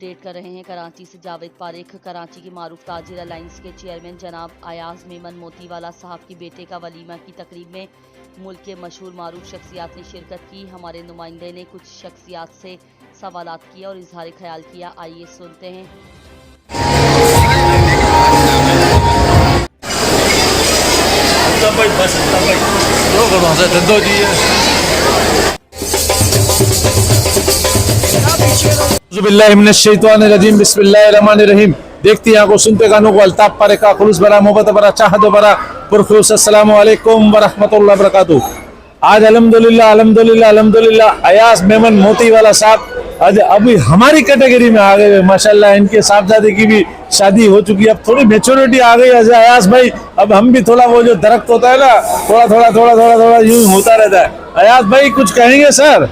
Update कर रहे हैं कराची से जावेद पारेख। कराची की मारूफ ताजिर अलायंस के चेयरमैन जनाब अयाज मेमन मोतीवाला साहब की बेटे का वलीमा की तकरीब में मुल्क के मशहूर मारूफ शख्सियात ने शिरकत की। हमारे नुमाइंदे ने कुछ शख्सियात से सवालात किए और इजहार ख्याल किया। आइए सुनते हैं। बिस्मिल्लाहिर्रहमानिर्रहीम। देखती आंखों सुनते कानों को अल्ताफ पारेख का खुलूस भरा मोहब्बत भरा चाहत भरा पुरखुलूस अस्सलामु अलैकुम व रहमतुल्लाहि व बरकातुहू। आज अल्हम्दुलिल्लाह अल्हम्दुलिल्लाह अल्हम्दुलिल्लाह अयाज मेमन मोतीवाला साहब आज अभी हमारी कैटेगरी में आ गए माशाल्लाह। इनके साहबजादे की भी शादी हो चुकी है, अब थोड़ी मेच्योरिटी आ गई है अयाज भाई। अब हम भी थोड़ा वो जो दरख्त होता है ना थोड़ा थोड़ा यूं होता रहता है। अयाज भाई कुछ कहेंगे सर?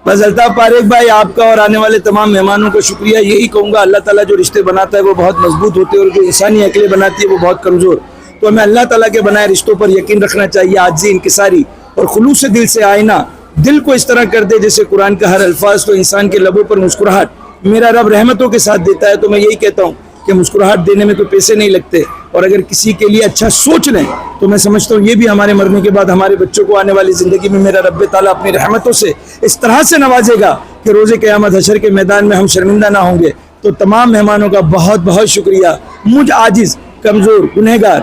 बस अल्ताफ पारेख भाई आपका और आने वाले तमाम मेहमानों को शुक्रिया। यही कहूँगा अल्लाह ताला जो रिश्ते बनाता है वो बहुत मजबूत होते हैं और जो इंसानी अकलें बनाती है वो बहुत कमज़ोर। तो हमें अल्लाह ताला के बनाए रिश्तों पर यकीन रखना चाहिए। आजिज़ी इंकिसारी और खुलूस से दिल से आईना दिल को इस तरह कर दे जैसे कुरान का हर अल्फाज तो इंसान के लबों पर मुस्कुराहट मेरा रब रहमतों के साथ देता है। तो मैं यही कहता हूँ कि मुस्कुराहट देने में तो पैसे नहीं लगते, और अगर किसी के लिए अच्छा सोच लें तो मैं समझता हूँ ये भी हमारे मरने के बाद हमारे बच्चों को आने वाली ज़िंदगी में मेरा रब्बे ताला अपनी रहमतों से इस तरह से नवाजेगा कि रोज़े क़यामत हशर के मैदान में हम शर्मिंदा ना होंगे। तो तमाम मेहमानों का बहुत बहुत शुक्रिया। मुझ आजिज़ कमज़ोर गुनहगार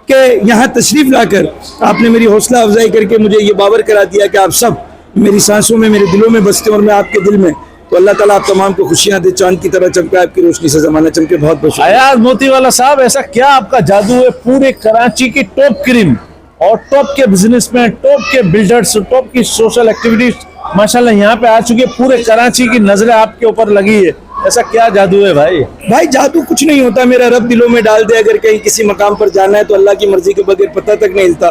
के यहाँ तशरीफ़ लाकर आपने मेरी हौसला अफजाई करके मुझे ये बावर करा दिया कि आप सब मेरी सांसों में मेरे दिलों में बसते और मैं आपके दिल में। तो अल्लाह ताला आप तमाम को खुशियां दे, चांद की तरह चमके, आपकी रोशनी से ज़माना चमके। बहुत बहुत अयाज मोतीवाला साहब ऐसा क्या आपका जादू है? पूरे कराची की टॉप क्रीम और टॉप के बिजनेसमैन, टॉप के बिल्डर्स, टॉप की सोशल एक्टिविटीज माशाल्लाह यहाँ पे आ चुकी है। पूरे कराची की नजरें आपके ऊपर लगी है, ऐसा क्या जादू है भाई? भाई जादू कुछ नहीं होता, मेरा रब दिलों में डाल दे। अगर कहीं किसी मकाम पर जाना है तो अल्लाह की मर्जी के बगैर पता तक नहीं हिलता।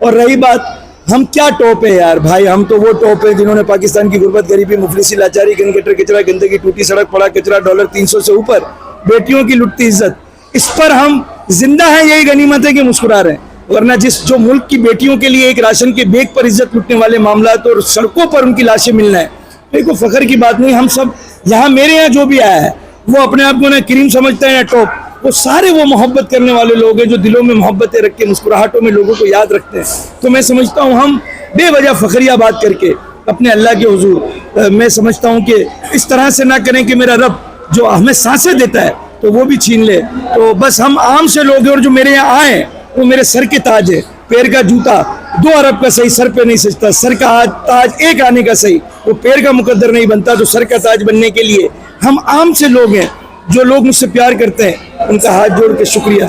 और रही बात हम क्या टॉप है यार भाई, हम तो वो टॉप है जिन्होंने पाकिस्तान की गुर्बत, गरीबी, मुफलिसी, लाचारी, गटर कचरा, गंदगी, टूटी सड़क, पड़ा कचरा, डॉलर 300 से ऊपर, बेटियों की लुटती इज्जत, इस पर हम जिंदा हैं। यही गनीमत है कि मुस्कुरा रहे हैं। वरना जो मुल्क की बेटियों के लिए एक राशन के बैग पर इज्जत लुटने वाले मामलात और सड़कों पर उनकी लाशें मिलना है, तो कोई फख्र की बात नहीं। हम सब यहाँ, मेरे यहाँ जो भी आया है वो अपने आप को ना क्रीम समझता है ना टॉप, वो सारे वो मोहब्बत करने वाले लोग हैं जो दिलों में मोहब्बतें रख के मुस्कुराहटों में लोगों को याद रखते हैं। तो मैं समझता हूँ हम बेवजह फखरिया बात करके अपने अल्लाह के हुजूर मैं समझता हूँ कि इस तरह से ना करें कि मेरा रब जो हमें सांसें देता है तो वो भी छीन ले। तो बस हम आम से लोग हैं और जो मेरे यहाँ आए वो मेरे सर के ताज है। पैर का जूता 2 अरब का सही सर पे नहीं सजता, सर का ताज एक आने का सही वो पैर का मुकद्दर नहीं बनता। तो सर का ताज बनने के लिए हम आम से लोग हैं, जो लोग मुझसे प्यार करते हैं उनका हाथ जोड़ के शुक्रिया।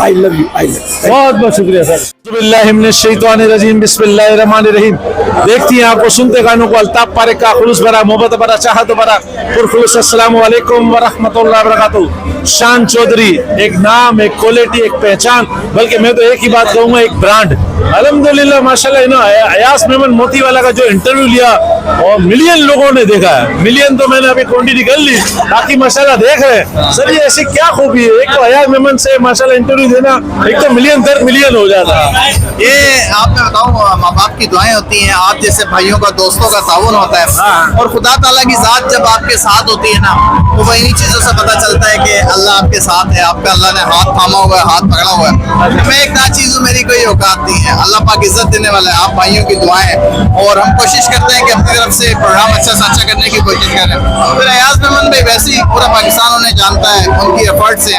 I love you, I love. बहुत बहुत शुक्रिया सर। बिस्मिल्लाहिर्रहमानिर्रहीम। देखती हैं आपको सुनते कानों को अल्ताफ पारेख का खुलूस भरा मोहब्बत भरा चाहत भरा पुरखुलूस अस्सलामु अलैकुम व रहमतुल्लाहि व बरकातुहू। शान चौधरी एक नाम, एक क्वालिटी, एक पहचान, बल्कि मैं तो एक ही बात कहूँगा, एक ब्रांड। अल्हम्दुलिल्लाह माशाल्लाह अयाज मेमन मोतीवाला का जो इंटरव्यू लिया और मिलियन लोगों ने देखा है। मिलियन तो मैंने अभी क्वांटिटी कर ली, बाकी माशाल्लाह देख रहे हैं। सर ये ऐसी क्या खूबी है? एक तो अयाज मेमन से माशाल्लाह इंटरव्यू देना, एक तो मिलियन दर मिलियन हो जाता है। ये आपने बताऊँ माँ बाप की दुआएं होती हैं, आप जैसे भाइयों का, दोस्तों का ताउन होता है, और खुदा ताला की जात जब आपके साथ होती है ना तो वह इन्हीं चीजों से पता चलता है कि अल्लाह आपके साथ है, आपका अल्लाह ने हाथ थामा हुआ है, हाथ पकड़ा हुआ है। मैं एक ना चीज हूँ, मेरी कोई औकात नहीं है, अल्लाह पाक इज्जत देने वाला है। आप भाइयों की दुआएं, और हम कोशिश करते हैं कि अपनी तरफ से प्रोग्राम अच्छा से अच्छा करने की कोशिश करें। फिर अयाज मेमन भाई वैसे ही पूरा पाकिस्तान उन्हें जानता है, उनकी एफर्ट से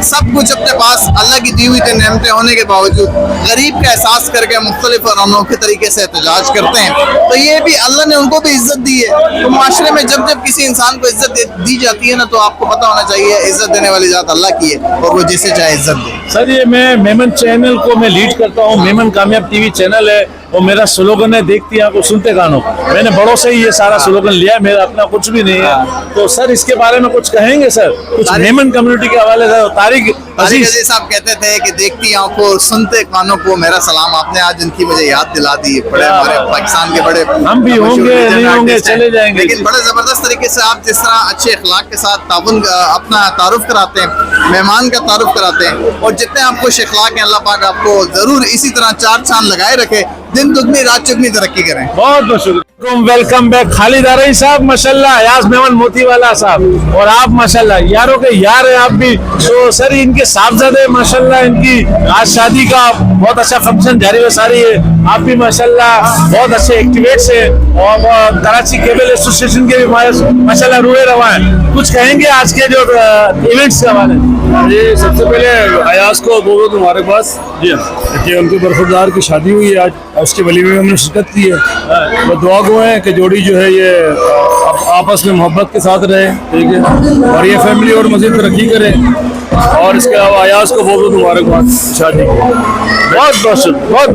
सब कुछ अपने पास अल्लाह की दी हुई नेमतें होने के बावजूद गरीब का एहसास करके मुख्तलिफ और अनोखे तरीके से एहतजाज करते हैं। तो ये भी अल्लाह ने उनको भी इज्जत दी है। तो माशरे में जब जब किसी इंसान को इज्जत दी जाती है ना तो आपको पता होना चाहिए इज्जत देने वाली जात अल्लाह की है और वो जिसे चाहे इज्जत दे। सर ये मैं मेमन चैनल को मैं लीड करता हूँ, मेमन कामयाब टीवी चैनल है और मेरा स्लोगन है देखती आंखों सुनते कानों। मैंने बड़ों से ही ये सारा स्लोगन लिया, मेरा अपना कुछ भी नहीं है। तो सर इसके बारे में कुछ कहेंगे सर, कुछ मेमन कम्युनिटी के हवाले से? तारिक अजीज साहब कहते थे कि देखती आंखों सुनते कानों को मेरा सलाम। आपने आज उनकी मुझे याद दिला दी। बड़े हमारे पाकिस्तान के बड़े हम भी होंगे, नहीं होंगे, चले जाएंगे, लेकिन बड़े जबरदस्त तरीके से आप जिस तरह अच्छे अखलाक के साथ ताउन अपना तारुफ कराते हैं, मेहमान का तारुफ कराते हैं, और जितने आप खुश अखलाक हैं अल्लाह पाक आपको जरूर इसी तरह चार चांद लगाए रखे। दिन दुगनी रात चुगनी तरक्की करें। बहुत बहुत शुक्रिया। वेलकम बैक खालिद आरई साहब माशाल्लाह, अयाज मेमन मोतीवाला साहब, और आप माशाल्लाह यारों के यार हैं आप भी। तो सर इनके साहबजादे माशाल्लाह, इनकी आज शादी का बहुत अच्छा फंक्शन जारी व सारी है। आप भी माशाल्लाह बहुत अच्छे एक्टिवेट्स है और कराची केबल एसोसिएशन के भी माशाल्लाह रुए रवा है। कुछ कहेंगे आज के जो इवेंट्स के हवाले? जी सबसे पहले अयाज को बहुत बहुत मुबारकबाद जी कि उनके बरखुरदार की शादी हुई है आज, उसके वलीमे में हमने शिरकत की है। वो दुआ गो है कि जोड़ी जो है ये आपस में मोहब्बत के साथ रहे, ठीक है, और ये फैमिली और मज़ीद तरक्की करे। और इसके अलावा अयाज को बहुत बहुत मुबारकबाद शादी की। बहुत बहुत शुक्रिया। बहुत